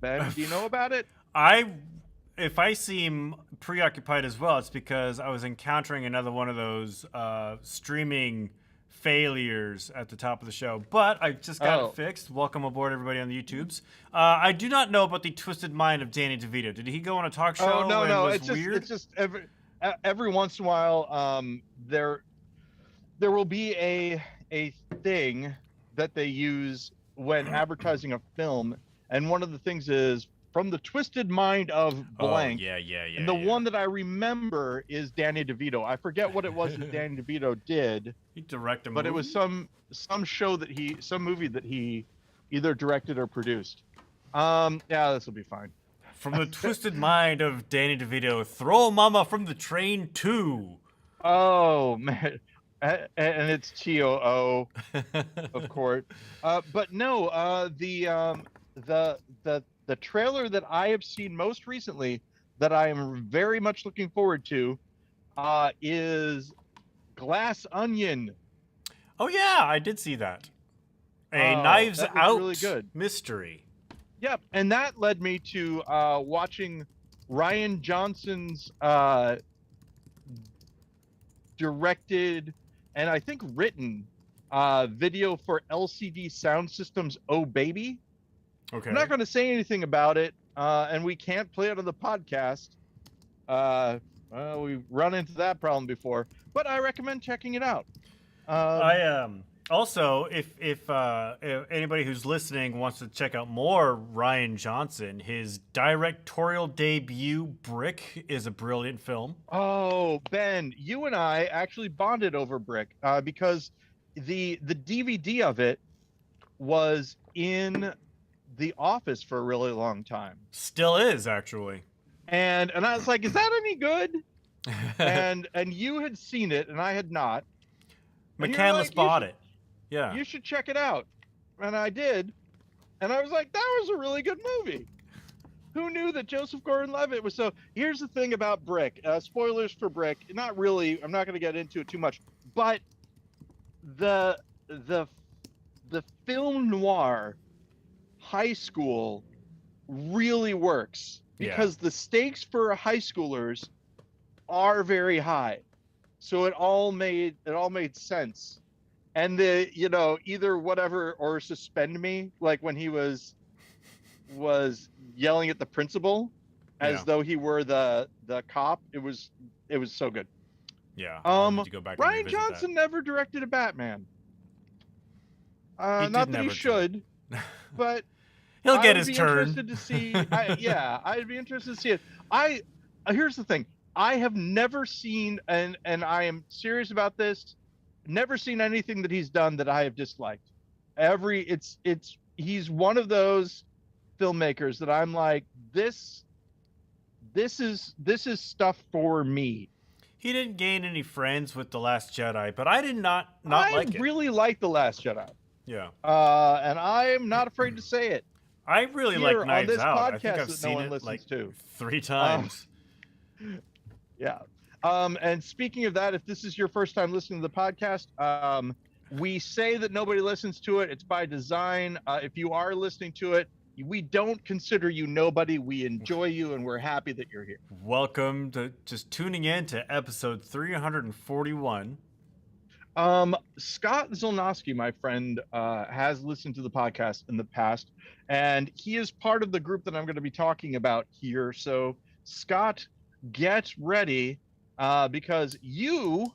Ben, do you know about it? If I seem preoccupied as well, it's because I was encountering another one of those streaming failures at the top of the show. But I just got it Oh, fixed. Welcome aboard, everybody on the YouTubes. I do not know about the twisted mind of Danny DeVito. Did he go on a talk oh show no, and no. was It's weird? just every once in a while, there will be a thing that they use when advertising a film, and one of the things is from the twisted mind of Oh blank. yeah, yeah, And yeah, the yeah. one that I remember is Danny DeVito. I forget what it was that Danny DeVito did, He direct a but it was movie some show that some movie that he either directed or produced. Yeah, this will be fine. from the twisted mind of Danny DeVito. Throw Mama from the Train 2. Oh man, and it's TOO, of course. But no, the trailer that I have seen most recently that I am very much looking forward to is Glass Onion. Oh yeah, I did see that. A Knives That looks really Out good. mystery. Yep, and that led me to watching Ryan Johnson's directed and I think written video for LCD Sound Systems. Oh baby, I'm not Okay. going to say anything about it, and we can't play it on the podcast. We've run into that problem before, but I recommend checking it out. I Um, also, if anybody who's listening wants to check out more Ryan Johnson, his directorial debut Brick is a brilliant film. oh, Ben, you and I actually bonded over Brick because the DVD of it was in the office for a really long time, Still is actually. and I was like, "Is that any good?" And you had seen it, and I had not, and you were McCandless like, "You bought should it. Yeah. check it out," and I did, and I was like, "That was a really good movie." Who knew that Joseph Gordon-Levitt was so? Here's the thing about Brick. Spoilers for Brick. Not really. I'm not going to get into it too much, but the the the film noir high school really works Yeah. because the stakes for high schoolers are very high. So it all made sense. And either whatever or suspend me, like when he was yelling at the principal as Yeah. though he were the cop. It was so good. Yeah. I'll need Um to go back and Ryan revisit that. Johnson never directed a Batman. He did Not that he never to. should, but He'll I get would his be turn. interested to see. Yeah, I'd be interested to see it. I Here's the thing. I have never seen, and I am serious about this. Never seen anything that he's done that I have disliked. He's one of those filmmakers that I'm like, this is stuff for me. He didn't gain any friends with The Last Jedi, but I did not I like it. really like The Last Jedi, Yeah. and I'm not afraid to say it I really like here on Knives this Out. I think podcast I've that no seen one it like listens to. 3 times. Yeah. And speaking of that, if this is your first time listening to the podcast, we say that nobody listens to it. It's by design. If you are listening to it, we don't consider you nobody. We enjoy you, and we're happy that you're here. Welcome to just tuning in to episode 341. Scott Zolnowski, my friend, has listened to the podcast in the past, and he is part of the group that I'm going to be talking about here. So, Scott, get ready, because you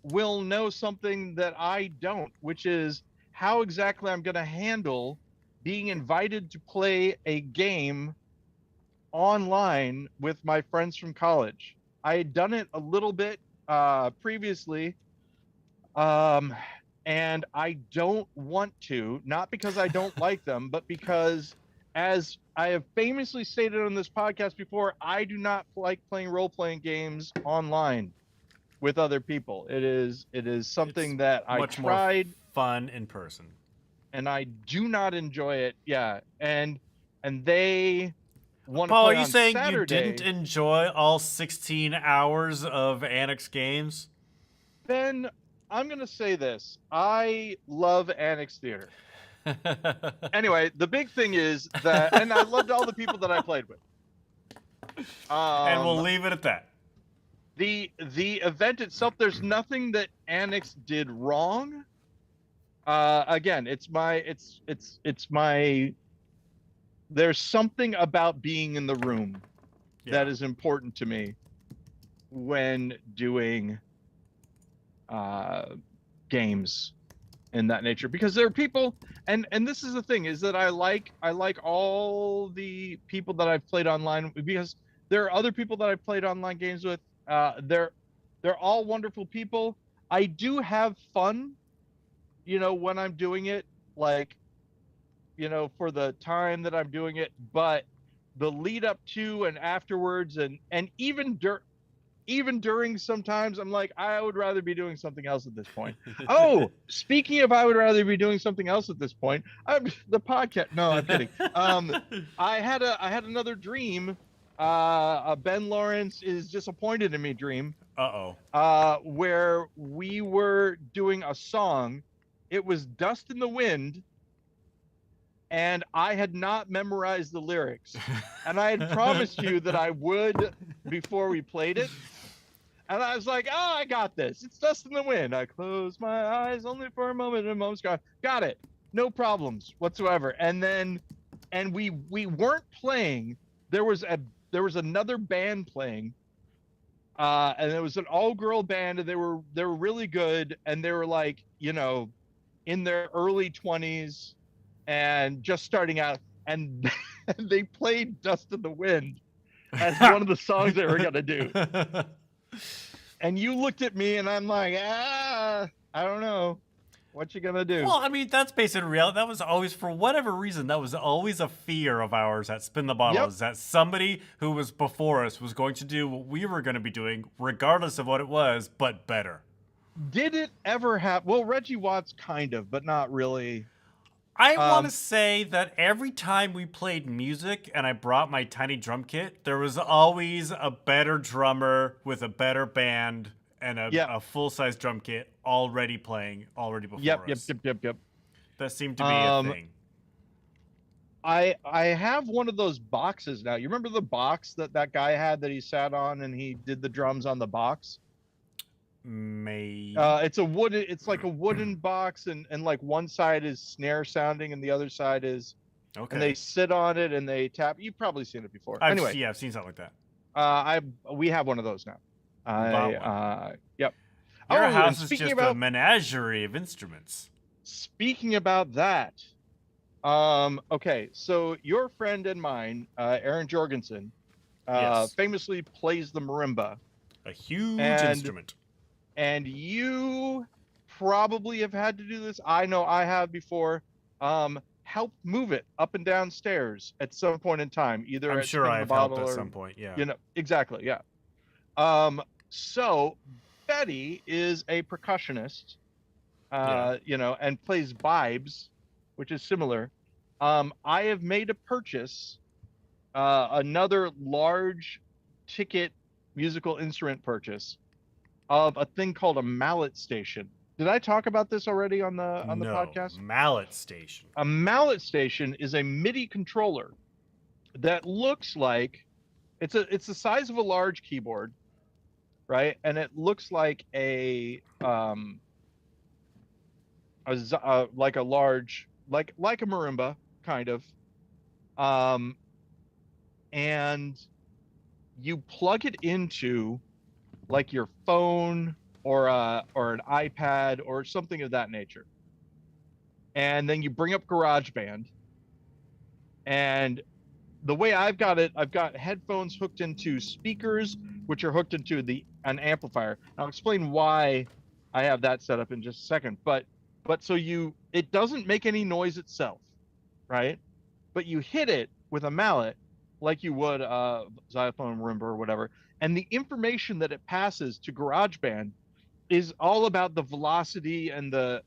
will know something that I don't, which is how exactly I'm going to handle being invited to play a game online with my friends from college. I had done it a little bit previously, um, and I don't want to, not because I don't like them, but because, as I have famously stated on this podcast before, I do not like playing role-playing games online with other people. It is It's something that I much more tried fun in person. and I do not enjoy it. Yeah, and they want to Paul, are play you on saying you didn't Saturday. enjoy all 16 hours of Annex games? Then I'm gonna say this: I love Annex Theater. Anyway, the big thing is that, and I loved all the people that I played with. And we'll leave it at that. The event itself, there's nothing that Annex did wrong. Again, it's my. There's something about being in the room that is important to me when doing games in that nature, because there are people, and this is the thing, is that I like all the people that I've played online, because there are other people that I've played online games with. They're all wonderful people. I do have fun, when I'm doing it, like, for the time that I'm doing it, but the lead up to and afterwards, and even during, sometimes I'm like, I would rather be doing something else at this point. Oh, speaking of, I would rather be doing something else at this point. The podcast. No, I'm kidding. I had another dream. Ben Lawrence is disappointed in me dream. Where we were doing a song. It was Dust in the Wind. And I had not memorized the lyrics. And I had promised you that I would before we played it. And I was like, oh, I got this. It's Dust in the Wind. I closed my eyes only for a moment, and a moment's gone. Got it. No problems whatsoever. And we weren't playing. There was another band playing. And it was an all-girl band, and they were really good, and they were like, in their early 20s and just starting out, and they played Dust in the Wind as one of the songs they were gonna do. And you looked at me, and I'm like, I don't know. What you gonna do? Well, I mean, that's based in reality. That was always, for whatever reason, that was always a fear of ours at Spin the Bottle, is that somebody who was before us was going to do what we were going to be doing, regardless of what it was, but better. Did it ever happen? Well, Reggie Watts kind of, but not really. I want to say that every time we played music and I brought my tiny drum kit, there was always a better drummer with a better band and a full-size drum kit already playing before us. Yep. That seemed to be a thing. I have one of those boxes now. You remember the box that guy had that he sat on and he did the drums on the box? Maybe. It's like a wooden box, and like one side is snare sounding and the other side is, okay. And they sit on it and they tap. You've probably seen it before. Anyway, I've seen something like that. We have one of those now. Yep. Your house is just a menagerie of instruments. Speaking about that, okay, so your friend and mine, Aaron Jorgensen, famously plays the marimba. A huge instrument. And you probably have had to do this. I know I have before. Help move it up and down stairs at some point in time. Either I'm sure I've helped at some point. Yeah. Exactly. Yeah. So Betty is a percussionist, and plays vibes, which is similar. I have made a purchase, another large ticket musical instrument purchase of a thing called a mallet station. Did I talk about this already on the podcast? Mallet station. A mallet station is a MIDI controller that looks like it's the size of a large keyboard, right? And it looks like a marimba kind of, and you plug it into like your phone or an iPad or something of that nature, and then you bring up GarageBand. And the way I've got it, I've got headphones hooked into speakers, which are hooked into an amplifier. I'll explain why I have that set up in just a second. But so it doesn't make any noise itself, right? But you hit it with a mallet like you would a xylophone, marimba, or whatever. And the information that it passes to GarageBand is all about the velocity and the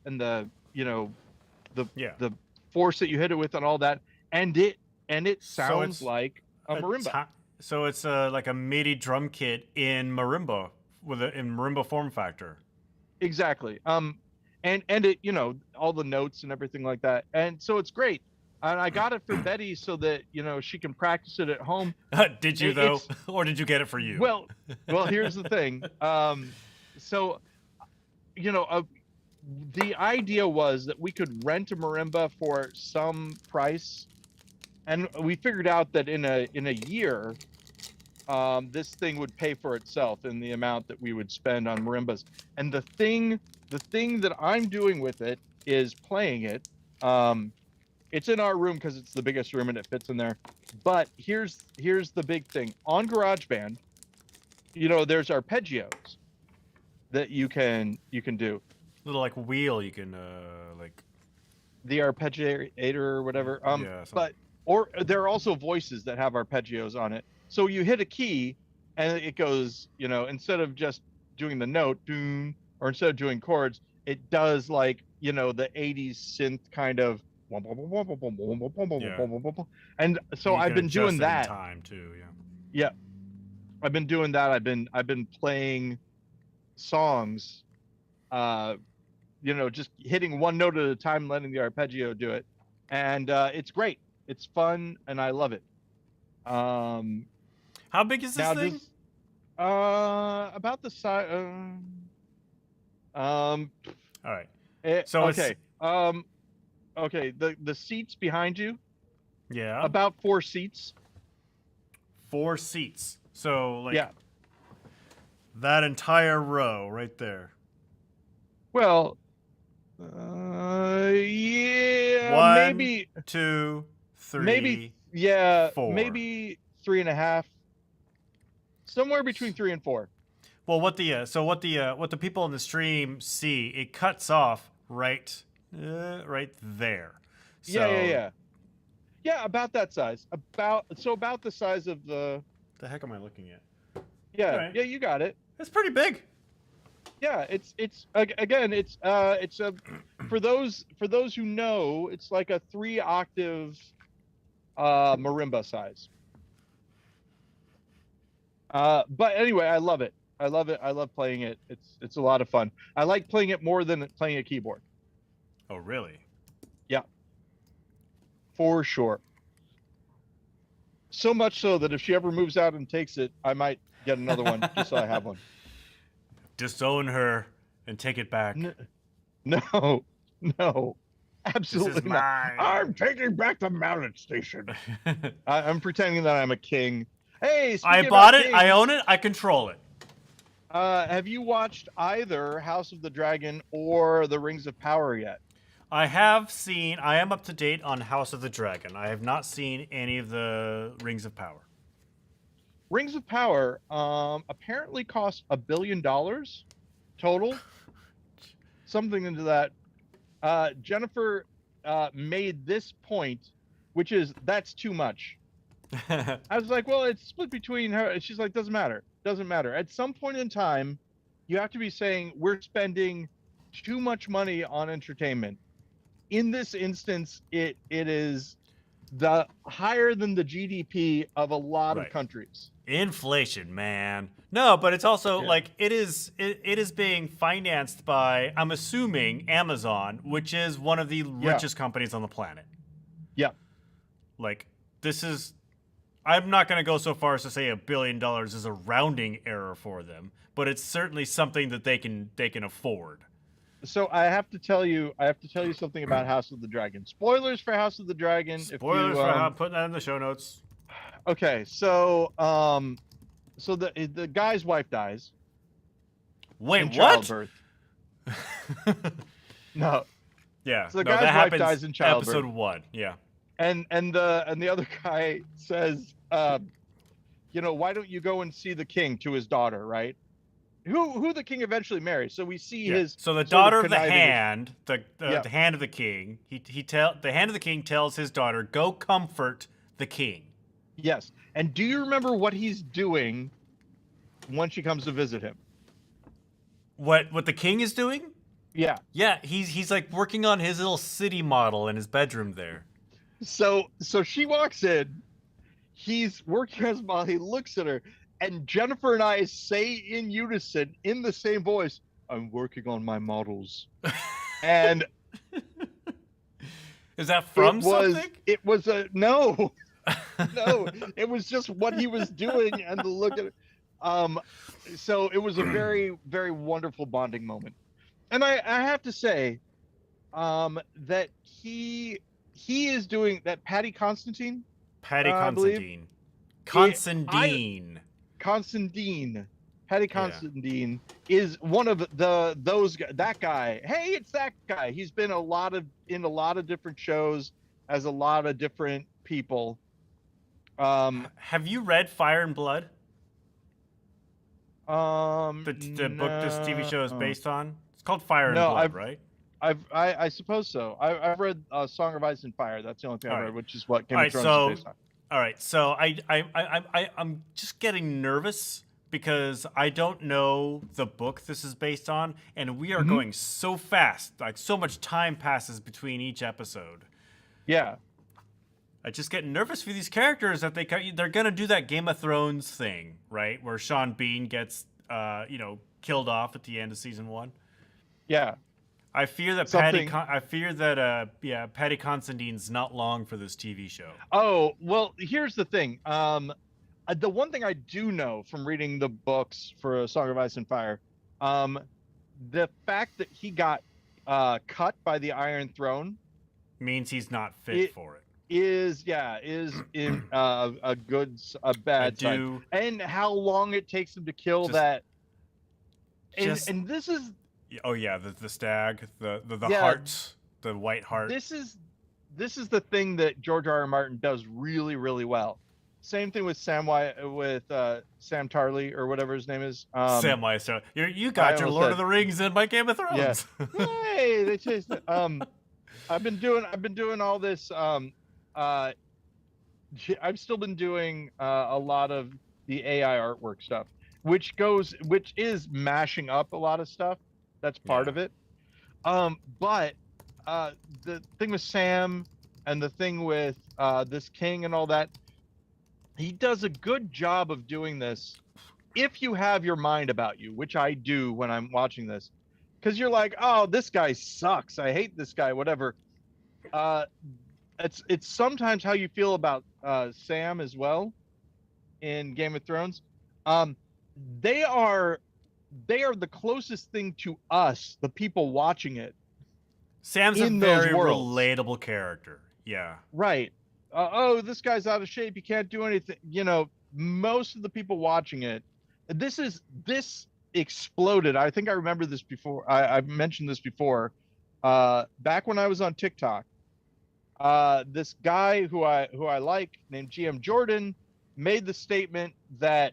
force that you hit it with and all that. And it sounds like a marimba. So it's like a MIDI drum kit in marimba in marimba form factor. Exactly. and it, you know, all the notes and everything like that. And so it's great. And I got it for Betty so that, you know, she can practice it at home. Did you though, It's or did you get it for you? well, here's the thing. So you know, the idea was that we could rent a marimba for some price, and we figured out that in a year, this thing would pay for itself in the amount that we would spend on marimbas. And the thing that I'm doing with it is playing it. It's in our room because it's the biggest room and it fits in there. But here's the big thing. On GarageBand, you know, there's arpeggios that you can do. Little like wheel you can like The arpeggiator or whatever. yeah, But or there are also voices that have arpeggios on it. So you hit a key and it goes, you know, instead of just doing the note, doom, or instead of doing chords, it does like, you know, the 80s synth kind of. Yeah. And so I've been doing that. Time too, yeah. Yeah, I've been doing that. I've been playing songs, you know, just hitting one note at a time, letting the arpeggio do it, and it's great. It's fun, and I love it. How big is this thing? About the size. All right. So okay. Okay. The seats behind you. Yeah. About 4 seats. 4 seats. So like. Yeah. That entire row right there. Well. Yeah. 1, maybe 2, 3. Maybe. Yeah. 4. Maybe 3.5. Somewhere between 3 and 4. Well, what the people in the stream see, it cuts off right there. So, Yeah, about that size. About the size of the. The heck am I looking at? Yeah, right. Yeah, you got it. It's pretty big. Yeah, it's again, it's a for those who know, it's like a 3-octave marimba size. But anyway, I love it. I love it. I love playing it. It's a lot of fun. I like playing it more than playing a keyboard. Oh, really? Yeah. For sure. So much so that if she ever moves out and takes it, I might get another one just so I have one. Disown her and take it back. No, absolutely not. Mine. I'm taking back the mallet station. I'm pretending that I'm a king. Hey, I bought it. Kings, I own it. I control it. Have you watched either House of the Dragon or The Rings of Power yet? I have seen. I am up to date on House of the Dragon. I have not seen any of the Rings of Power. Rings of Power apparently cost $1 billion total, something into that. Jennifer made this point, which is that's too much. I was like, well, it's split between her. She's like, doesn't matter. At some point in time, you have to be saying we're spending too much money on entertainment. In this instance, it is the higher than the GDP of a lot of countries. Inflation, man. No, but it's also like it is being financed by, I'm assuming, Amazon, which is one of the richest companies on the planet. Yeah. Like this is, I'm not going to go so far as to say $1 billion is a rounding error for them, but it's certainly something that they can afford. So I have to tell you something about House of the Dragon. Spoilers for House of the Dragon. Spoilers for I'm putting that in the show notes. Okay, so so the guy's wife dies. Wait, what? Childbirth. No. Yeah. So the guy's wife dies in childbirth. Episode 1. Yeah. And the other guy says, you know, why don't you go and see the king to his daughter, right? Who the king eventually marries. So we see his. So the daughter of the hand, the hand of the king. The hand of the king tells his daughter, "Go comfort the king." Yes. And do you remember what he's doing when she comes to visit him? What the king is doing? Yeah. Yeah, he's like working on his little city model in his bedroom there. So she walks in, he's working on his model, he looks at her, and Jennifer and I say in unison, in the same voice, "I'm working on my models." And is that from something? It was a no. No, it was just what he was doing and the look at it. So it was a very, very wonderful bonding moment. And I have to say, that he is doing that. Patty Constantine, Patty I believe. Considine. Considine. Constantine. Patty Yeah. Constantine is one of that guy. Hey, it's that guy. He's been in a lot of different shows as a lot of different people. Have you read Fire and Blood? The book this TV show is based on? It's called Fire and Blood, right? I suppose so. I've read Song of Ice and Fire. That's the only thing I've read, which is what Game of Thrones is based on. All right, so I'm just getting nervous because I don't know the book this is based on, and we are going so fast. Like, so much time passes between each episode. Yeah. I just get nervous for these characters that they're gonna do that Game of Thrones thing, right? Where Sean Bean gets killed off at the end of season 1. Yeah. I fear that Patty Considine's not long for this TV show. Oh, well, here's the thing. The one thing I do know from reading the books for A Song of Ice and Fire, the fact that he got cut by the Iron Throne means he's not fit for it. Is in a bad sign. And how long it takes him to kill that. And this is. Oh yeah, the stag, the hearts, the white heart. This is the thing that George R. R. Martin does really, really well. Same thing with Sam Tarly or whatever his name is. Sam Tarly. You got your Lord of the Rings in my Game of Thrones. Yeah. Hey, they changed it. I've been doing all this. I've still been doing a lot of the AI artwork stuff, which is mashing up a lot of stuff. That's part of it. But the thing with Sam and the thing with this king and all that, he does a good job of doing this if you have your mind about you, which I do when I'm watching this, because you're like, oh, this guy sucks. I hate this guy, whatever. It's sometimes how you feel about Sam as well in Game of Thrones. They are the closest thing to us, the people watching it. Sam's a very relatable character. Yeah. Right. This guy's out of shape. He can't do anything. Most of the people watching it, this exploded. I think I remember this before. I've mentioned this before. Back when I was on TikTok, this guy who I like, named GM Jordan, made the statement that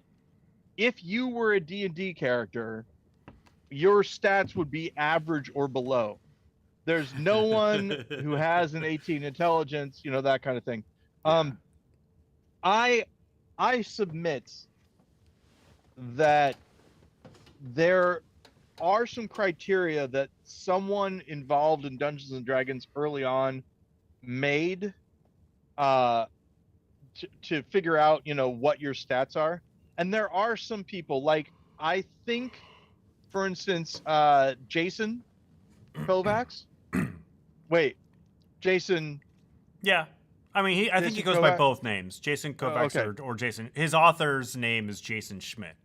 if you were a D&D character, your stats would be average or below. There's no one who has an 18 intelligence, that kind of thing. I submit that there are some criteria that someone involved in Dungeons and Dragons early on made to figure out, what your stats are. And there are some people, like, I think, for instance, Jason Kovacs. Wait, Jason. Yeah. I mean, I think he goes by both names, Jason Kovacs or Jason. His author's name is Jason Schmidt.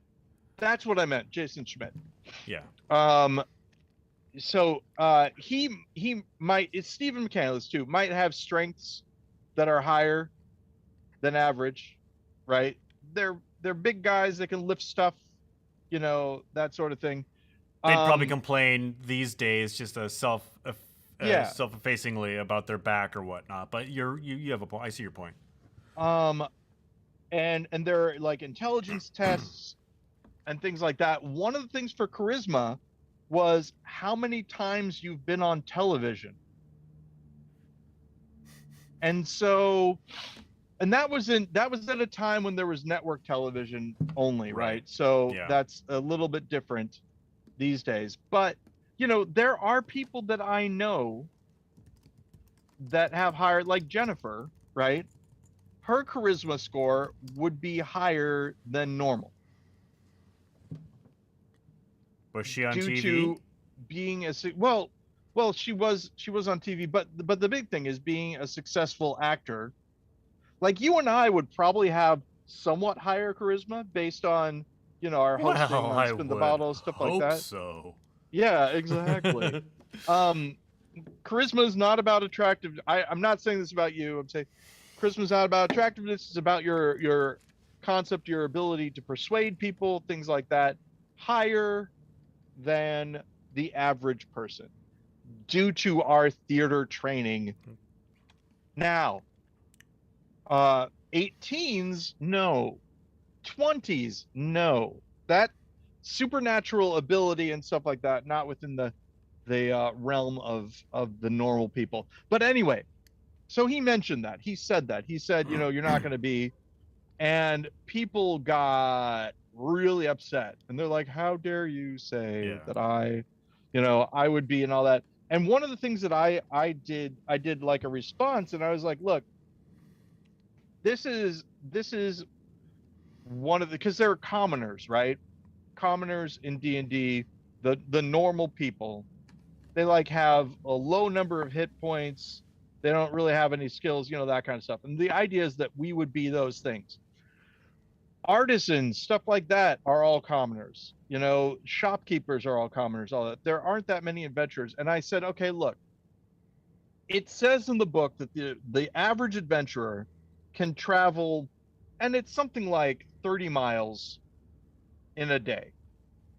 That's what I meant, Jason Schmidt. Yeah. So he might, it's Stephen McCandless too, might have strengths that are higher than average, right? They're big guys that can lift stuff, that sort of thing. They'd probably complain these days just self-effacingly about their back or whatnot. But you have a point. I see your point. And there are like intelligence tests and things like that. One of the things for charisma was how many times you've been on television. And so, and that was at a time when there was network television only, right? So that's a little bit different these days. But, there are people that I know that have higher, like Jennifer, right? Her charisma score would be higher than normal. Was she on TV? Due to being Well, she was on TV, but the big thing is being a successful actor. Like you and I would probably have somewhat higher charisma based on, our hosting Well, on I Spin the would Bottle, stuff like hope that. so. Yeah, exactly. Um, Charisma is not about attractive. I'm not saying this about you. I'm saying charisma is not about attractiveness. It's about your concept, your ability to persuade people, things like that, higher than the average person due to our theater training. Now, 18s, no. 20s, no. That supernatural ability and stuff like that, not within the realm of the normal people. But anyway, so he mentioned that. He said that. He said, you're not going to be. And people got really upset. And they're like, how dare you say Yeah. that I would be and all that. And one of the things that I did like a response, and I was like, look, this is one of the, because they're commoners, right? Commoners in D&D, the normal people, they like have a low number of hit points. They don't really have any skills, that kind of stuff. And the idea is that we would be those things. Artisans, stuff like that, are all commoners. Shopkeepers are all commoners, all that. There aren't that many adventurers. And I said, okay, look, it says in the book that the average adventurer can travel, and it's something like 30 miles in a day.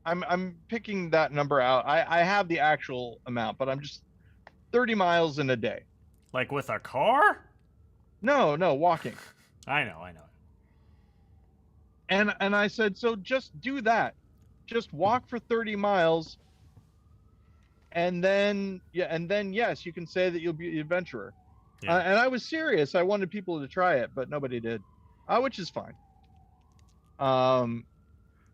I'm picking that number out. I have the actual amount, but I'm just 30 miles in a day. Like with a car? No, no, walking. I know, I know. And I said, so just do that. Just walk for 30 miles, and then yes, you can say that you'll be an adventurer. Yeah. And I was serious. I wanted people to try it, but nobody did, which is fine.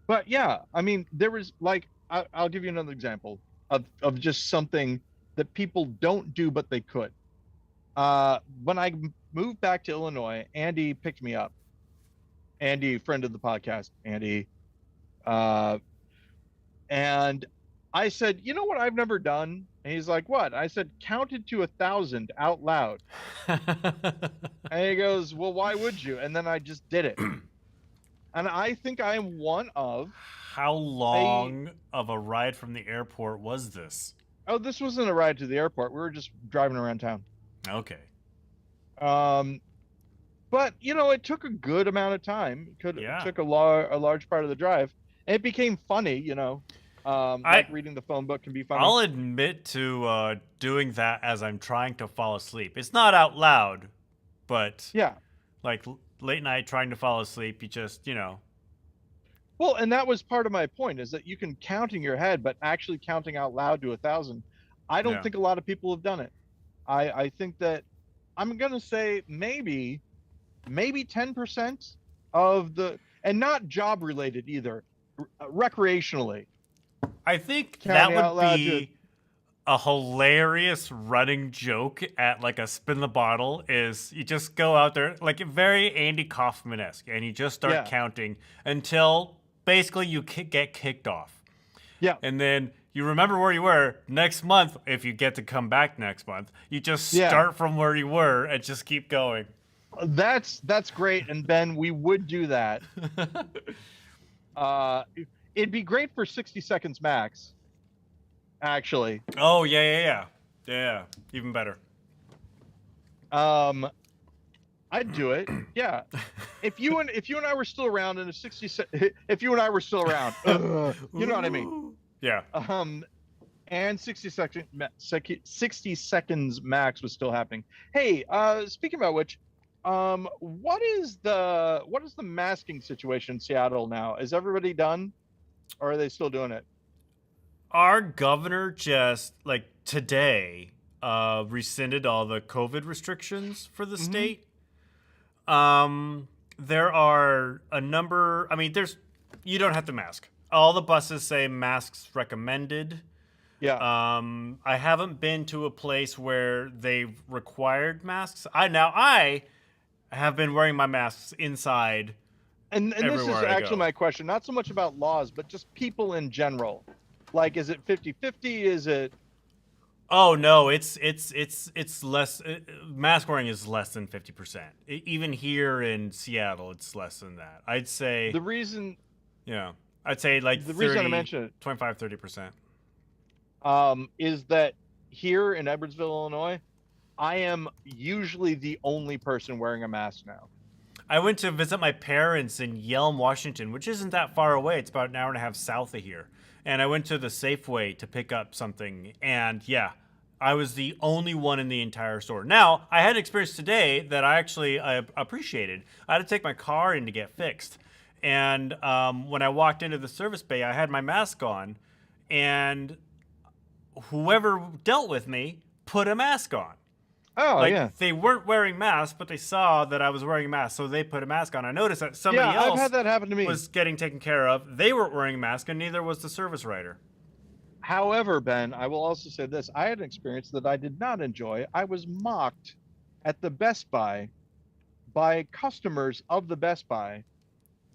But yeah, I mean, there was like, I'll give you another example of just something that people don't do, but they could. When I moved back to Illinois, Andy picked me up. Andy, friend of the podcast, Andy. Uh, and I said, you know what I've never done? And he's like, what? I said, counted to 1,000 out loud. And he goes, well, why would you? And then I just did it. And I think I am one of. How long of a ride from the airport was this? Oh, this wasn't a ride to the airport. We were just driving around town. Okay. But it took a good amount of time. It took a large part of the drive. And it became funny, like reading the phone book can be funny. I'll admit to doing that as I'm trying to fall asleep. It's not out loud, but yeah, like late night trying to fall asleep, you just, Well, and that was part of my point, is that you can count in your head, but actually counting out loud to 1,000, I don't think a lot of people have done it. I think that I'm going to say maybe 10% of and not job related either, recreationally. I think that would be a hilarious running joke at like a spin the bottle. Is you just go out there like very Andy Kaufman-esque, and you just start counting until basically you get kicked off. Yeah. And then you remember where you were next month. If you get to come back next month, you just start from where you were and just keep going. That's great. And Ben, we would do that. It'd be great for 60 seconds max, actually. Oh, yeah. Even better. I'd do it. Yeah. If you and I were still around in a 60 if you and I were still around, you know what I mean? Yeah. And 60 seconds max was still happening. Hey, speaking about which, what is the masking situation in Seattle now? Is everybody done, or are they still doing it? Our governor just like today rescinded all the COVID restrictions for the state. There are a number. I mean, you don't have to mask. All the buses say masks recommended. Yeah. I haven't been to a place where they've required masks. I have been wearing my masks inside. And this is actually my question, not so much about laws, but just people in general. Like, is it 50-50? Is it Oh no, it's less. Mask wearing is less than 50%. Even here in Seattle, it's less than that. I'd say, The reason yeah, I'd say like the reason I 30, mention it 25, 30%. is that here in Edwardsville, Illinois, I am usually the only person wearing a mask now. I went to visit my parents in Yelm, Washington, which isn't that far away. It's about an hour and a half south of here. And I went to the Safeway to pick up something. And yeah, I was the only one in the entire store. Now, I had an experience today that I appreciated. I had to take my car in to get fixed. And when I walked into the service bay, I had my mask on. And whoever dealt with me put a mask on. Oh yeah, Like, they weren't wearing masks, but they saw that I was wearing a mask, so they put a mask on. I noticed that somebody yeah. I've else had that happen to me. was getting taken care of. They weren't wearing a mask, and neither was the service writer. However, Ben, I will also say this: I had an experience that I did not enjoy. I was mocked at the Best Buy by customers of the Best Buy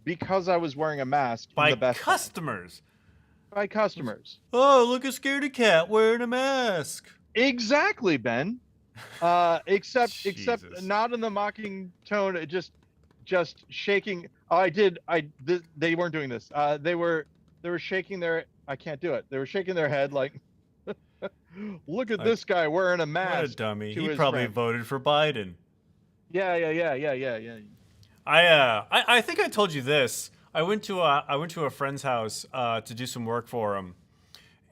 because I was wearing a mask in By the Best customers. Buy. By customers. Oh, look, a scaredy cat wearing a mask. Exactly, Ben. Except Jesus. not in the mocking tone. It just shaking. Oh, they weren't doing this. They were shaking their. I can't do it. They were shaking their head like, look at this guy wearing a mask. What a dummy. To He his probably friend. voted for Biden. Yeah. I think I told you this. I went to a friend's house to do some work for him,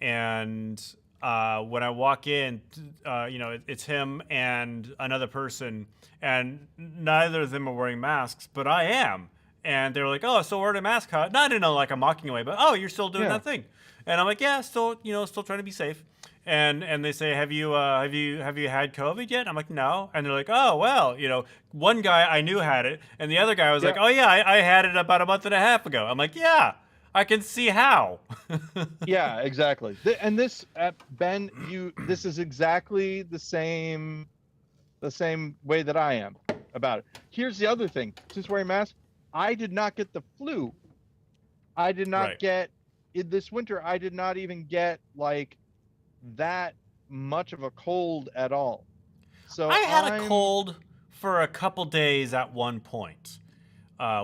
and when I walk in, it's him and another person, and neither of them are wearing masks, but I am. And they were like, "Oh, still wearing a mask, huh?" Not in a like a mocking way, but "Oh, you're still doing Yeah. that thing," and I'm like, "Yeah, still trying to be safe." And they say, "Have you had COVID yet?" I'm like, "No." And they're like, "Oh, well, one guy I knew had it, and the other guy was like, Yeah. "Oh yeah, I had it about a month and a half ago." I'm like, "Yeah, I can see how." Yeah, exactly. And this, Ben, this is exactly the same way that I am about it. Here's the other thing: since wearing masks, I did not get the flu. I did not Right. get in this winter. I did not even get like that much of a cold at all. So I had a cold for a couple days at one point,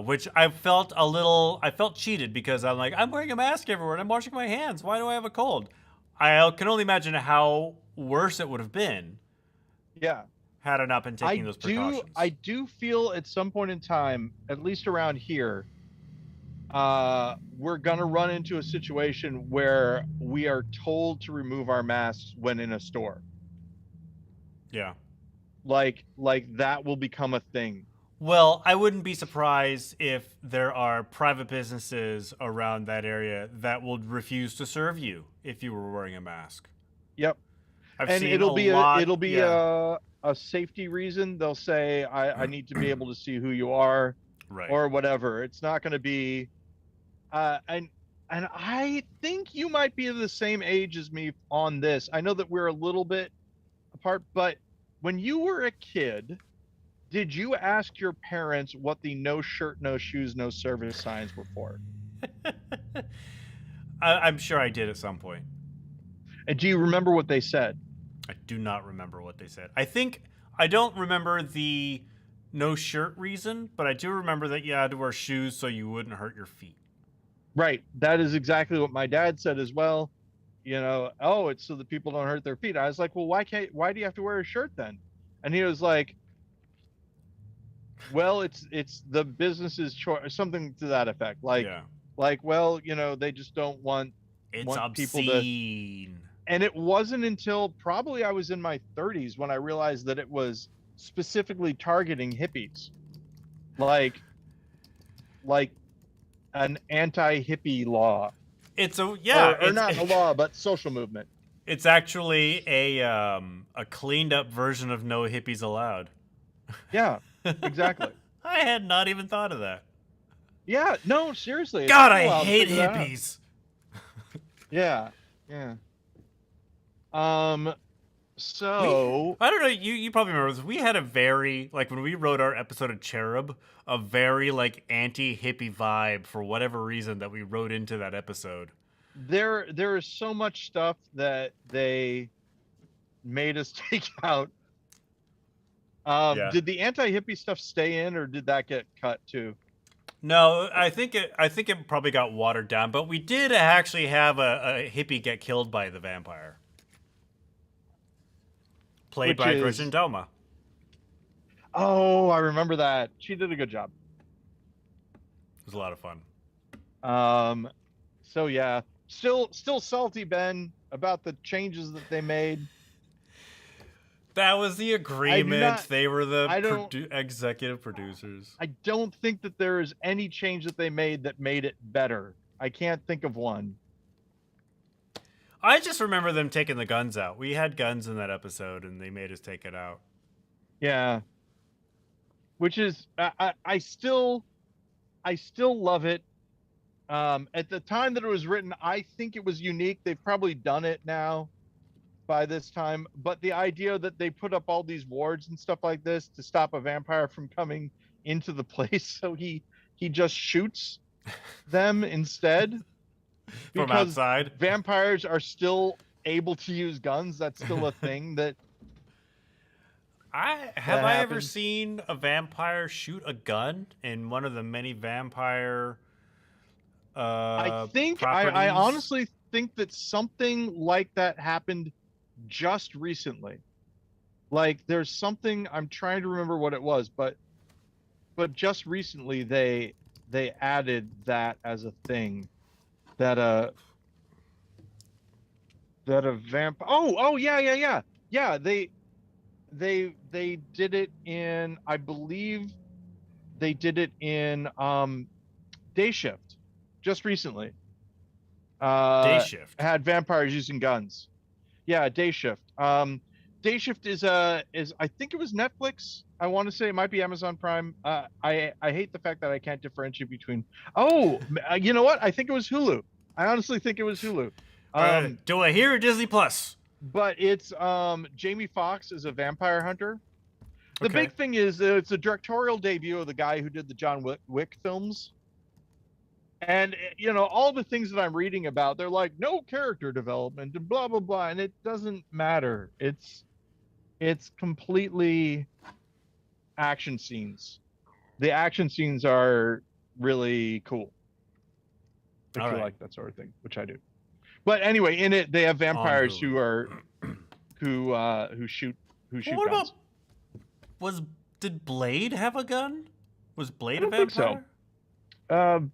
which I felt cheated because I'm like, I'm wearing a mask everywhere and I'm washing my hands. Why do I have a cold? I can only imagine how worse it would have been yeah. had I not been taking those precautions. I do feel at some point in time, at least around here, we're gonna run into a situation where we are told to remove our masks when in a store. Yeah. Like that will become a thing. Well, I wouldn't be surprised if there are private businesses around that area that will refuse to serve you if you were wearing a mask. Yep. I've And seen a lot. it'll be Yeah. a safety reason. They'll say I need to be able to see who you are Right. or whatever. It's not going to be and I think you might be the same age as me on this. I know that we're a little bit apart, but when you were a kid, did you ask your parents what the no shirt, no shoes, no service signs were for? I'm sure I did at some point. And do you remember what they said? I do not remember what they said. I don't remember the no shirt reason, but I do remember that you had to wear shoes so you wouldn't hurt your feet. Right. That is exactly what my dad said as well. Oh, it's so that people don't hurt their feet. I was like, well, why do you have to wear a shirt then? And he was like, well, it's the business's choice, something to that effect. Yeah. Well, they just don't want It's people to. obscene. And it wasn't until probably I was in my 30s when I realized that it was specifically targeting hippies, like an anti-hippie law. It's Or it's, not a law, but social movement. it's actually a cleaned up version of no hippies allowed. Yeah, exactly. I had not even thought of that. Yeah, no, seriously. it God, took me a I while to hate figure that out. hippies. Yeah, yeah. So I don't know. You probably remember this. We had a very like when we wrote our episode of Cherub, a very like anti-hippie vibe for whatever reason that we wrote into that episode. there is so much stuff that they made us take out. Yeah. Did the anti-hippie stuff stay in, or did that get cut too? No, I think it probably got watered down, but we did actually have a hippie get killed by the vampire, played Which by Gretchen is, Doma. oh, I remember that. She did a good job. It was a lot of fun. So yeah, still salty, Ben, about the changes that they made. That was the agreement. They were the I don't executive producers. I don't think that there is any change that they made that made it better. I can't think of one. I just remember them taking the guns out. We had guns in that episode, and they made us take it out. Yeah. Which is, I still love it. At the time that it was written, I think it was unique. They've probably done it now by this time, but the idea that they put up all these wards and stuff like this to stop a vampire from coming into the place, so he just shoots them instead from outside. Vampires are still able to use guns. That's still a thing that I ever seen a vampire shoot a gun in one of the many vampire I honestly think that something like that happened just recently. Like there's something, I'm trying to remember what it was, but just recently they added that as a thing that a they did it in, I believe they did it in Day Shift just recently. Day Shift had vampires using guns. Yeah, Day Shift. Day Shift is I think it was Netflix. I want to say it might be Amazon Prime. I hate the fact that I can't differentiate between. Oh, you know what? I think it was Hulu. I honestly think it was Hulu. Do I hear Disney Plus? But it's Jamie Foxx is a vampire hunter. The big thing is it's a directorial debut of the guy who did the John Wick films. And, you know, all the things that I'm reading about, they're like, no character development and blah, blah, blah. And it doesn't matter. It's completely action scenes. The action scenes are really cool. If you like that sort of thing, which I do. But anyway, in it, they have vampires who are, who shoot guns. Did Blade have a gun? Was Blade a vampire? So.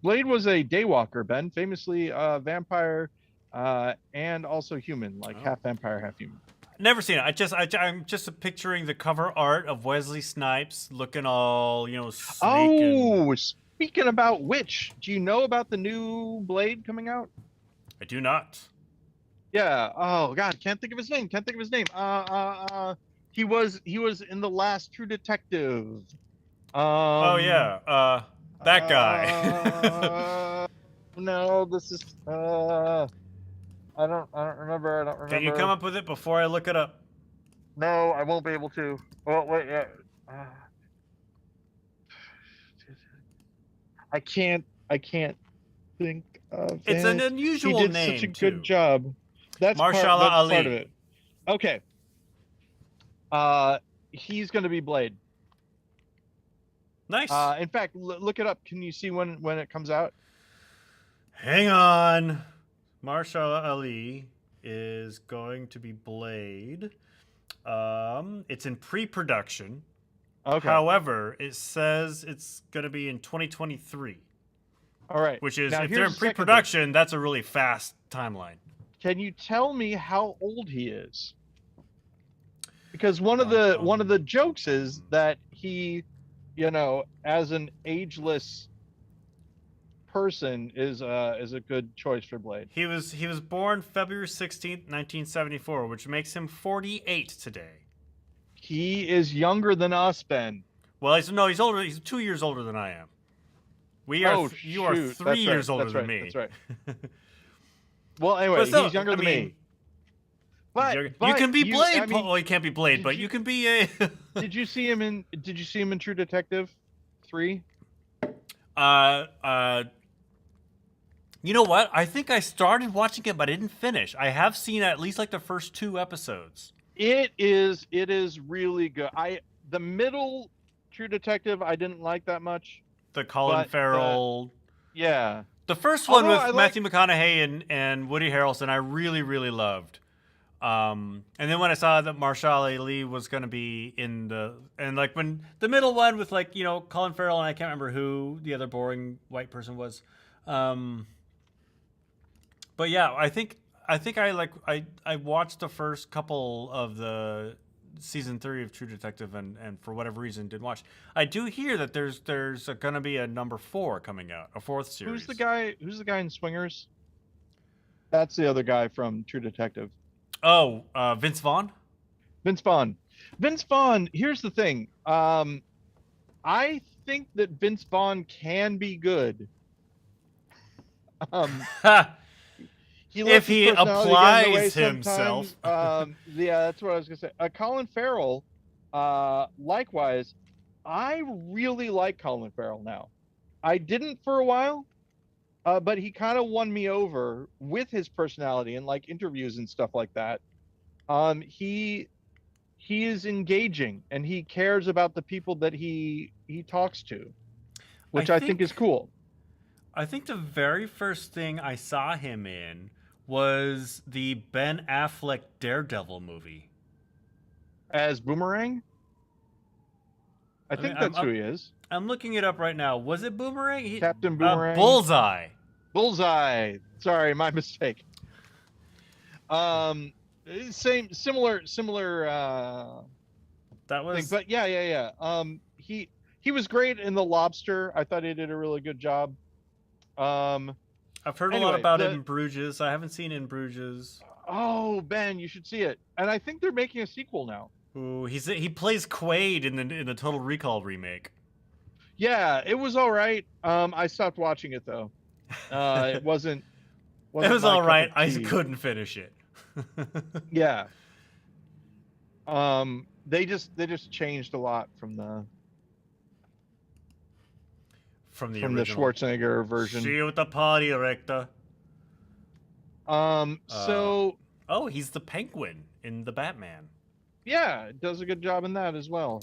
Blade was a daywalker, Ben, famously vampire and also human, like half vampire, half human. Never seen it. I'm just picturing the cover art of Wesley Snipes looking all, you know, speaking about which, do you know about the new Blade coming out? I do not. Yeah. Oh God, can't think of his name. He was in the last True Detective. Oh yeah. That guy. No, this is. I don't remember. Can you come up with it before I look it up? No, I won't be able to. Oh wait, yeah. I can't think of It's an unusual name. He did such a good job. That's Marshala Ali. Part of it. Okay. He's going to be Blade. Nice. In fact, look it up. Can you see when it comes out? Hang on. Marshala Ali is going to be Blade. It's in pre-production. Okay. However, it says it's going to be in 2023. All right. Which is, if they're in pre-production, that's a really fast timeline. Can you tell me how old he is? Because one of the jokes is that he, you know, as an ageless person is a good choice for Blade. He was born February 16th, 1974, which makes him 48 today. He is younger than us, Ben. Well, he's older. He's 2 years older than I am. You are 3 years older than me. That's right. Well, anyway, he's younger than me. But you can be Blade. Well, you can't be Blade, but you can be a. Did you see him in True Detective 3? You know what? I think I started watching it, but I didn't finish. I have seen at least like the first 2 episodes. It is really good. The middle True Detective I didn't like that much, The Colin but Farrell. yeah. The first one Although I with like Matthew McConaughey and Woody Harrelson, I really, really loved. And then when I saw that Mahershala Ali was going to be in like when the middle one with like, Colin Farrell and I can't remember who the other boring white person was. But yeah, I think I watched the first couple of the season 3 of True Detective and for whatever reason didn't watch. I do hear that there's going to be a number 4 coming out, a 4th series. Who's the guy in Swingers? That's the other guy from True Detective. Oh, Vince Vaughn? Vince Vaughn. Vince Vaughn, here's the thing. I think that Vince Vaughn can be good. He if lets his he personality get in the way applies himself. sometimes. Yeah, that's what I was gonna say. Colin Farrell, likewise, I really like Colin Farrell now. I didn't for a while, but he kind of won me over with his personality and like interviews and stuff like that. He is engaging and he cares about the people that he talks to, which I think is cool. I think the very first thing I saw him in was the Ben Affleck Daredevil movie. As Boomerang? I think that's who he is. I'm looking it up right now. Was it Boomerang? Captain Boomerang? Bullseye. Bullseye. Sorry, my mistake. Similar that was thing. But yeah. He was great in The Lobster. I thought he did a really good job. I've heard a lot about it in Bruges. I haven't seen In Bruges. Oh, Ben, you should see it. And I think they're making a sequel now. Ooh, he plays Quaid in the Total Recall remake. Yeah, it was all right. I stopped watching it though. It wasn't it was all right. I couldn't finish it. Yeah. They just changed a lot from the Schwarzenegger version. See you at the party, Rector. So he's the Penguin in the Batman. Yeah, does a good job in that as well.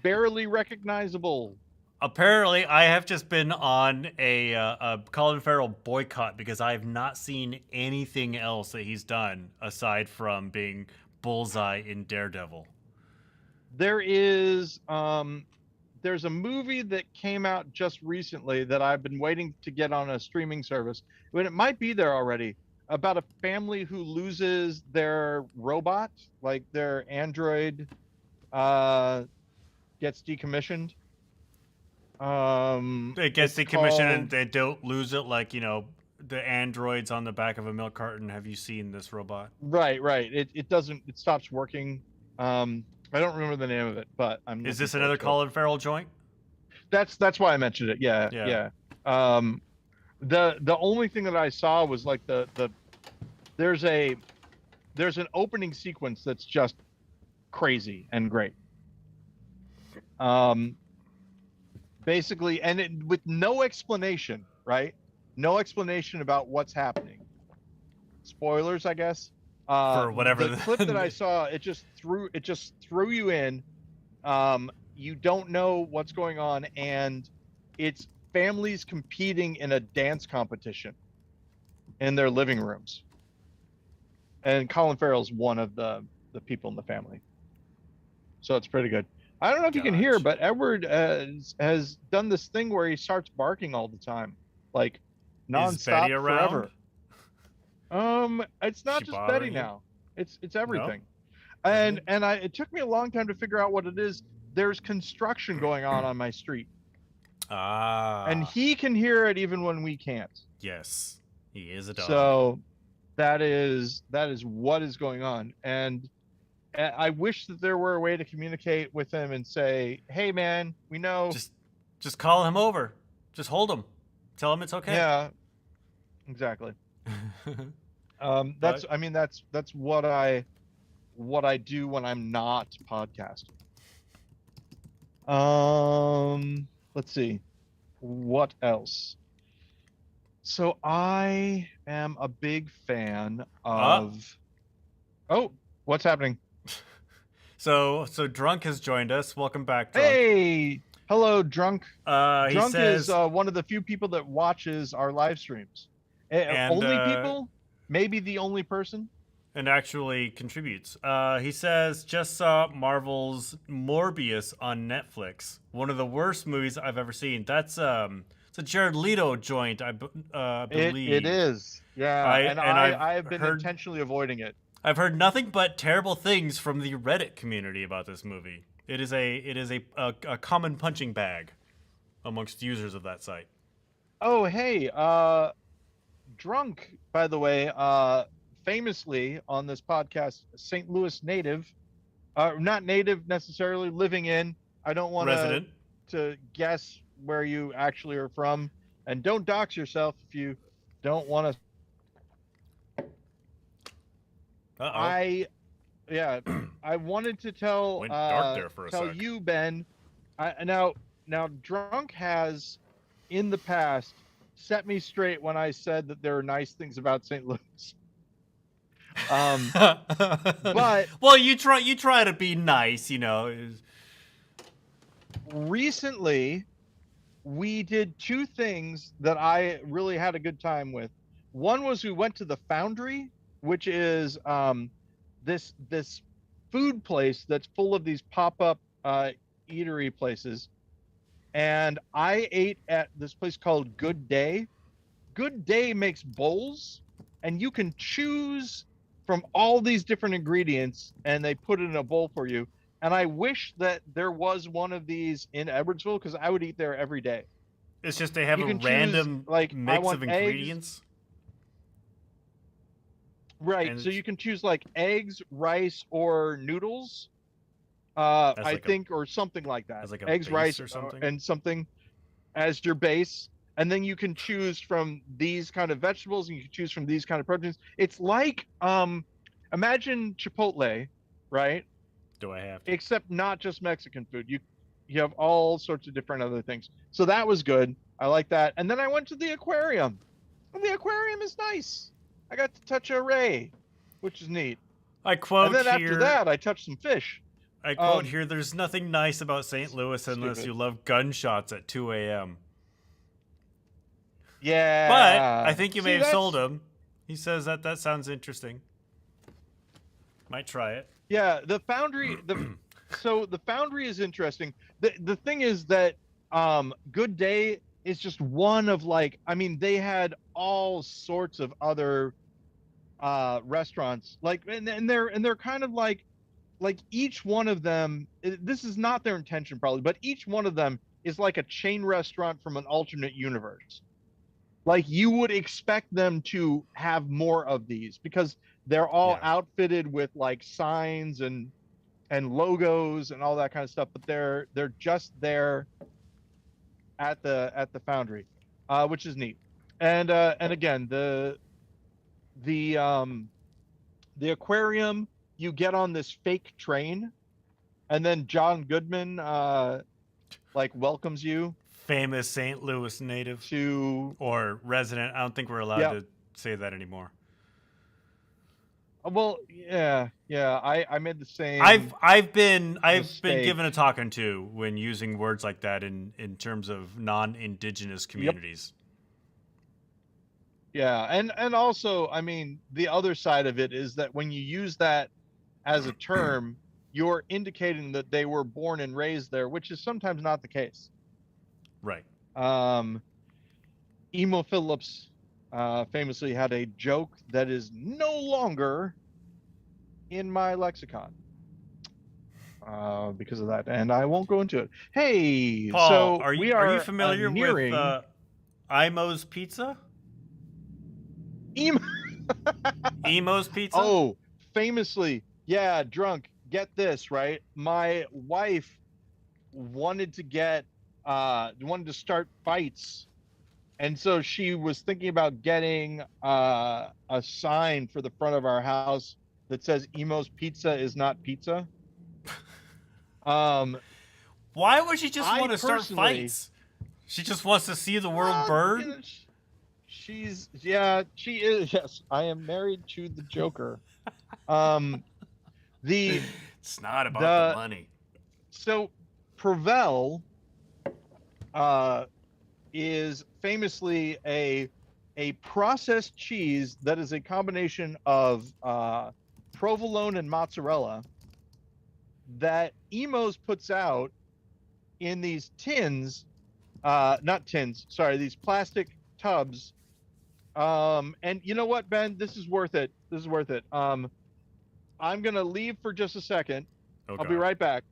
Barely recognizable. Apparently, I have just been on a Colin Farrell boycott because I have not seen anything else that he's done aside from being Bullseye in Daredevil. There's a movie that came out just recently that I've been waiting to get on a streaming service. But it might be there already. About a family who loses their robot, like their android, gets decommissioned. It gets decommissioned and they don't lose it, like, the androids on the back of a milk carton. Have you seen this robot? Right. It doesn't. It stops working. I don't remember the name of it, but Is this another Colin Farrell joint? That's why I mentioned it. Yeah. The only thing that I saw was like there's an opening sequence that's just crazy and great. Basically, and with no explanation, right? No explanation about what's happening. Spoilers, I guess. For whatever the clip that I saw, it just threw you in. You don't know what's going on, and it's families competing in a dance competition in their living rooms. And Colin Farrell's one of the people in the family. So it's pretty good. I don't know if you can hear, but Edward has done this thing where he starts barking all the time, like nonstop forever. It's not just Betty now. It's everything. No? And it took me a long time to figure out what it is. There's construction going on my street. And he can hear it even when we can't. Yes, he is a dog. So that is what is going on. And I wish that there were a way to communicate with him and say, "Hey, man, we know." Just call him over. Just hold him. Tell him it's okay. Yeah, exactly. That's what I do when I'm not podcasting. Let's see, what else? So I am a big fan of. Oh, what's happening? So Drunk has joined us. Welcome back, Drunk. Hey, hello, Drunk. He Drunk is says, one of the few people that watches our live streams. and Only people? Maybe the only person? and actually contributes. He says, just saw Marvel's Morbius on Netflix. One of the worst movies I've ever seen. That's it's a Jared Leto joint, I believe. It is. Yeah, and I've been intentionally avoiding it. I've heard nothing but terrible things from the Reddit community about this movie. It is a common punching bag amongst users of that site. Oh, hey, Drunk, by the way, famously on this podcast, St. Louis native, not native necessarily, living in. I don't want to guess where you actually are from, and don't dox yourself if you don't want to. I wanted to tell Went dark there for a tell sec. you, Ben. Now Drunk has in the past set me straight when I said that there are nice things about St. Louis. But well, you try to be nice, Recently, we did two things that I really had a good time with. One was we went to the Foundry, which is this food place that's full of these pop-up eatery places, and I ate at this place called Good Day. Good Day makes bowls, and you can choose from all these different ingredients, and they put it in a bowl for you. And I wish that there was one of these in Edwardsville, because I would eat there every day. It's just they have a random mix of ingredients. Right. So you can choose like eggs, rice, or noodles. I think, or something like that. Like eggs, rice, or something, and something as your base. And then you can choose from these kind of vegetables, and you can choose from these kind of proteins. It's like, imagine Chipotle, right? Do I have to? Except not just Mexican food. You have all sorts of different other things. So that was good. I like that. And then I went to the aquarium. And the aquarium is nice. I got to touch a ray, which is neat. I quote and then here, after that, I touched some fish. I quote here, there's nothing nice about St. Louis unless you love gunshots at 2 a.m. Yeah. But I think you may have sold him. He says that sounds interesting. Might try it. Yeah, the Foundry, so the Foundry is interesting. The thing is that Good Day is just one of they had all sorts of other restaurants, and they're kind of like each one of them, this is not their intention probably, but each one of them is like a chain restaurant from an alternate universe. Like you would expect them to have more of these because they're all outfitted with like signs and logos and all that kind of stuff, but they're just there at the Foundry, which is neat. And again, the aquarium, you get on this fake train, and then John Goodman welcomes you. Famous St. Louis native or resident. I don't think we're allowed to say that anymore. Well, yeah. I made the same. I've been given a talking to when using words like that in terms of non-indigenous communities. Yep. Yeah, and also, I mean, the other side of it is that when you use that as a term, you're indicating that they were born and raised there, which is sometimes not the case. Right. Emo Phillips famously had a joke that is no longer in my lexicon because of that, and I won't go into it. Hey, Paul, so are you familiar with Imo's Pizza? Emo's Pizza? Oh, famously, yeah, Drunk. Get this, right? My wife wanted to start fights, and so she was thinking about getting a sign for the front of our house that says Emo's Pizza is not pizza. Why would she just want to start fights? She just wants to see the world burn? She is. Yes, I am married to the Joker. The It's not about the money. So Provel is famously a processed cheese that is a combination of provolone and mozzarella that Emos puts out in these tins, not tins, sorry, these plastic tubs. And you know what, Ben? This is worth it. This is worth it. I'm gonna leave for just a second. Okay. I'll be right back.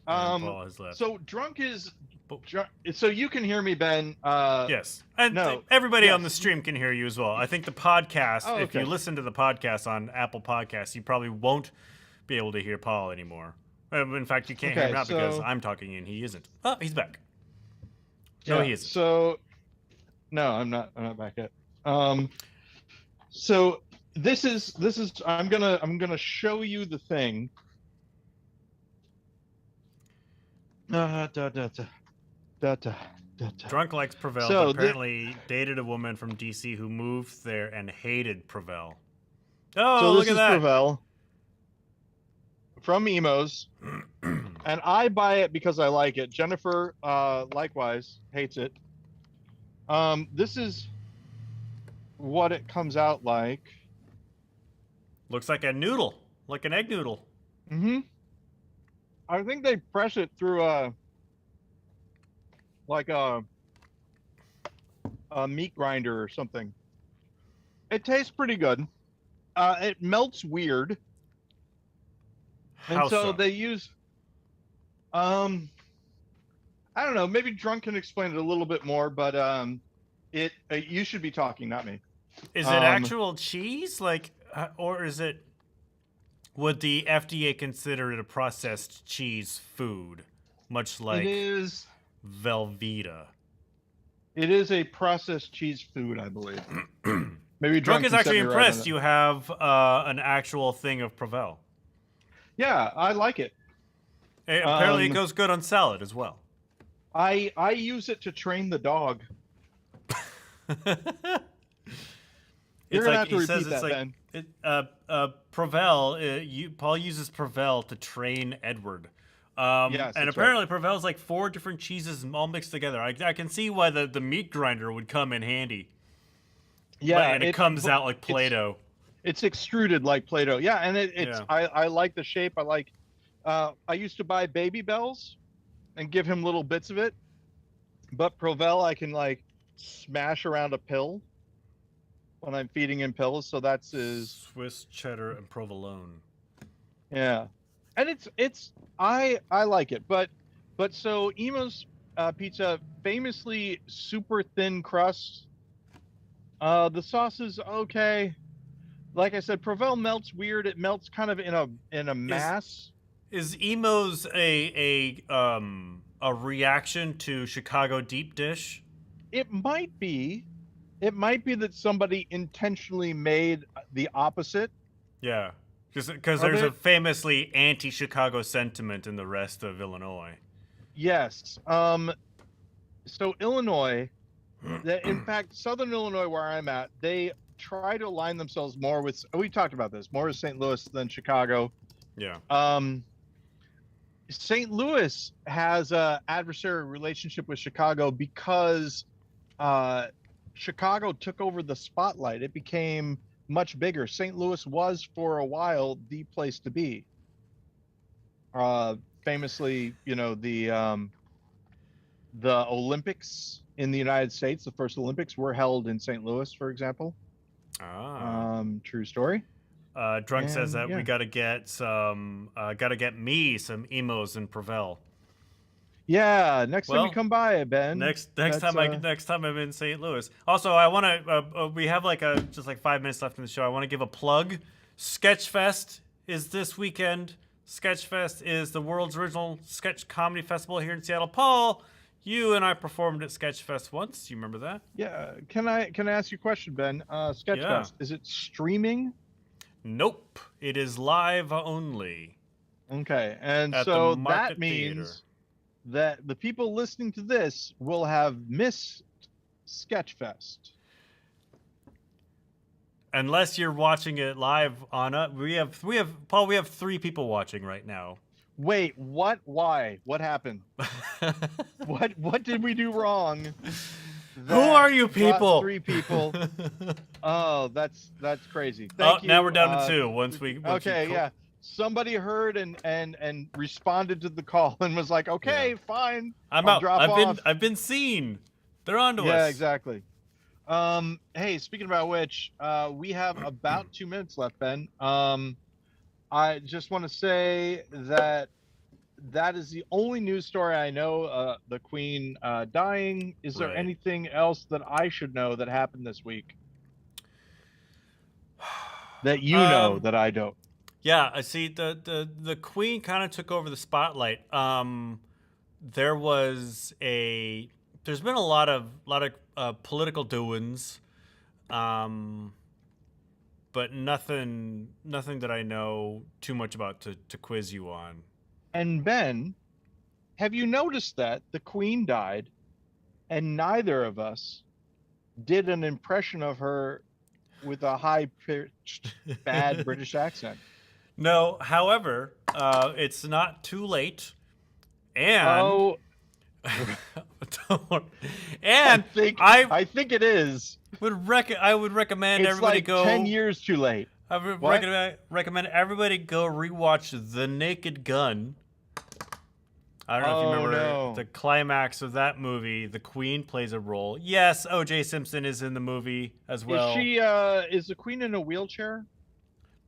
Paul has left. So so you can hear me, Ben. Yes, and no, everybody yes. on the stream can hear you as well. I think the podcast, Oh, okay. if you listen to the podcast on Apple Podcasts, you probably won't be able to hear Paul anymore. In fact, you can't hear him now because I'm talking and he isn't. Oh, he's back. No, he isn't. So, no, I'm not back yet. So this is I'm gonna show you the thing. Drunk likes Provel, but apparently dated a woman from DC who moved there and hated Provel. Oh, so look at that. Provel from Emos, and I buy it because I like it. Jennifer, likewise, hates it. This is what it comes out like. Looks like a noodle, like an egg noodle. Mm-hmm. I think they press it through a meat grinder or something. It tastes pretty good. It melts weird. And so they use I don't know, maybe Drunk can explain it a little bit more, but you should be talking, not me. Is it actual cheese, like, or is it? Would the FDA consider it a processed cheese food, much like it is Velveeta? It is a processed cheese food, I believe. Maybe Drunk is actually impressed. You have an actual thing of Provel. Yeah, I like it. Apparently, it goes good on salad as well. I use it to train the dog. You're gonna have to repeat that, Ben. Provel. Paul uses Provel to train Edward. Yes, and apparently Provel's like 4 different cheeses all mixed together. I can see why the meat grinder would come in handy. Yeah, and it comes out like Play-Doh. It's extruded like Play-Doh. Yeah, and I like the shape. I like. I used to buy Baby Bells, and give him little bits of it. But Provel, I can like smash around a pill when I'm feeding him pills. So that's his Swiss cheddar and provolone. Yeah, and I like it. But so Emo's pizza, famously super thin crust. The sauce is okay. Like I said, Provel melts weird. It melts kind of in a mass. Is Emo's a reaction to Chicago deep dish? It might be. It might be that somebody intentionally made the opposite. Yeah, because there's a famously anti-Chicago sentiment in the rest of Illinois. Yes. So Illinois, in fact, Southern Illinois, where I'm at, they try to align themselves more with. We talked about this more with St. Louis than Chicago. Yeah. St. Louis has an adversarial relationship with Chicago because Chicago took over the spotlight. It became much bigger. St. Louis was for a while the place to be. Famously, the Olympics in the United States, the first Olympics were held in St. Louis, for example. True story. Drunk says that we gotta get some Emos and Provel. Yeah, next time you come by, Ben. Next time I'm in St. Louis. Also, I want to. We have just 5 minutes left in the show. I want to give a plug. Sketchfest is this weekend. Sketchfest is the world's original sketch comedy festival here in Seattle. Paul, you and I performed at Sketchfest once. You remember that? Yeah. Can I ask you a question, Ben? Sketchfest, is it streaming? Nope. It is live only. Okay, and so that means that the people listening to this will have missed Sketchfest. Unless you're watching it live on we have Paul, we have 3 people watching right now. Wait, what? Why? What happened? What did we do wrong? Who are you people? 3 people. Oh, that's crazy. Thank you. Now we're down to 2. Once okay, yeah. Somebody heard and responded to the call and was like, "Okay, fine. I'm I'll out. Drop off. I've been seen. They're on to us." Yeah, exactly. Hey, speaking about which, we have about 2 minutes left, Ben. I just want to say that is the only news story I know. The Queen dying. Is there anything else that I should know that happened this week that you know that I don't? Yeah, I see. The Queen kind of took over the spotlight. There's been a lot of political doings, but nothing that I know too much about to quiz you on. And Ben, have you noticed that the Queen died, and neither of us did an impression of her with a high-pitched, bad British accent? No, however, it's not too late, and and I think it is. I would recommend it's everybody like go 10 years too late. I would recommend everybody go rewatch The Naked Gun. I don't know if you remember the climax of that movie. The Queen plays a role. Yes, O.J. Simpson is in the movie as well. Is the Queen in a wheelchair?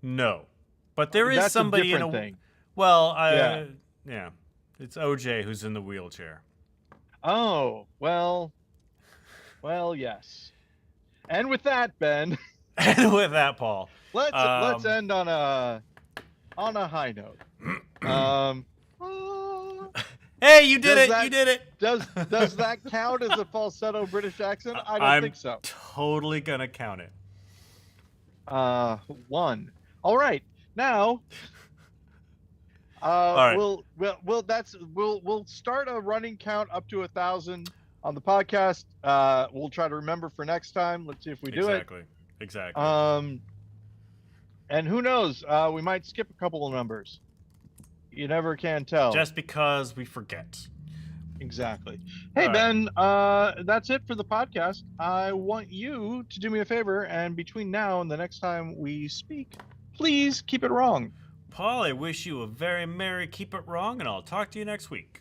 No, but there is somebody in a thing. Well, yeah, it's O.J. who's in the wheelchair. Oh, well, yes. And with that, Ben. And with that, Paul. Let's end on a high note. Hey, you did it! You did it! Does that count as a falsetto British accent? I don't think so. I'm totally gonna count it. 1. All right. Now, all right. We'll start a running count up to 1,000 on the podcast. We'll try to remember for next time. Let's see if we do it. Exactly. And who knows? We might skip a couple of numbers. You never can tell. Just because we forget. Exactly. Hey, all Ben, that's it for the podcast. I want you to do me a favor, and between now and the next time we speak, please keep it wrong. Paul, I wish you a very merry keep it wrong, and I'll talk to you next week.